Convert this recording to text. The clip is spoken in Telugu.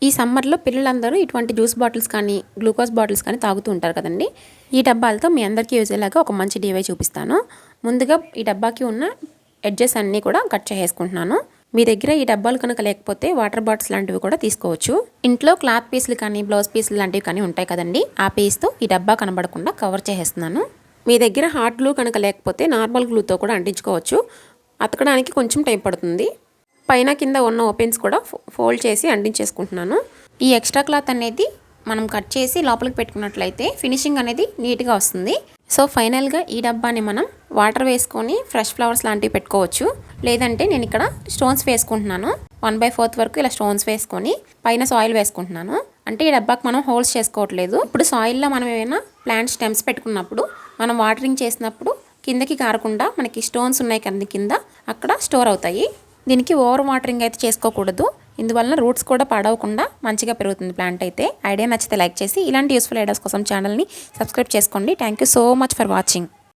ఈ సమ్మర్లో పిల్లలందరూ ఇటువంటి జ్యూస్ బాటిల్స్ కానీ గ్లూకోజ్ బాటిల్స్ కానీ తాగుతూ ఉంటారు కదండి. ఈ డబ్బాలతో మీ అందరికీ యూజ్ అయ్యేలాగా ఒక మంచి DIY చూపిస్తాను. ముందుగా ఈ డబ్బాకి ఉన్న ఎడ్జెస్ అన్నీ కూడా కట్ చేసుకుంటున్నాను. మీ దగ్గర ఈ డబ్బాలు కనుక లేకపోతే వాటర్ బాటిల్స్ లాంటివి కూడా తీసుకోవచ్చు. ఇంట్లో క్లాత్ పీసులు కానీ బ్లౌజ్ పీసులు లాంటివి కానీ ఉంటాయి కదండి. ఆ పీస్తో ఈ డబ్బా కనబడకుండా కవర్ చేసేస్తున్నాను. మీ దగ్గర హాట్ గ్లూ కనుక లేకపోతే నార్మల్ గ్లూతో కూడా అంటించుకోవచ్చు. అతకడానికి కొంచెం టైం పడుతుంది. పైన కింద ఉన్న ఓపెన్స్ కూడా ఫోల్డ్ చేసి అంటించేసుకుంటున్నాను. ఈ ఎక్స్ట్రా క్లాత్ అనేది మనం కట్ చేసి లోపలికి పెట్టుకున్నట్లయితే ఫినిషింగ్ అనేది నీట్గా వస్తుంది. సో ఫైనల్గా ఈ డబ్బాని మనం వాటర్ వేసుకొని ఫ్రెష్ ఫ్లవర్స్ లాంటివి పెట్టుకోవచ్చు. లేదంటే నేను ఇక్కడ స్టోన్స్ వేసుకుంటున్నాను. 1/4 వరకు ఇలా స్టోన్స్ వేసుకొని పైన సాయిల్ వేసుకుంటున్నాను. అంటే ఈ డబ్బాకి మనం హోల్స్ చేసుకోవట్లేదు. ఇప్పుడు సాయిల్లో మనం ఏమైనా ప్లాంట్ స్టెమ్స్ పెట్టుకున్నప్పుడు మనం వాటరింగ్ చేసినప్పుడు కిందకి కారకుండా మనకి స్టోన్స్ ఉన్నాయి కదా కింద, అక్కడ స్టోర్ అవుతాయి. దీనికి ఓవర్ వాటరింగ్ అయితే చేసుకోకూడదు. ఇందువలన రూట్స్ కూడా పాడవకుండా మంచిగా పెరుగుతుంది ప్లాంట్ అయితే. ఐడియా నచ్చితే లైక్ చేసి ఇలాంటి యూస్ఫుల్ ఐడియాస్ కోసం ఛానల్ని సబ్స్క్రైబ్ చేసుకోండి. Thank you so much for watching.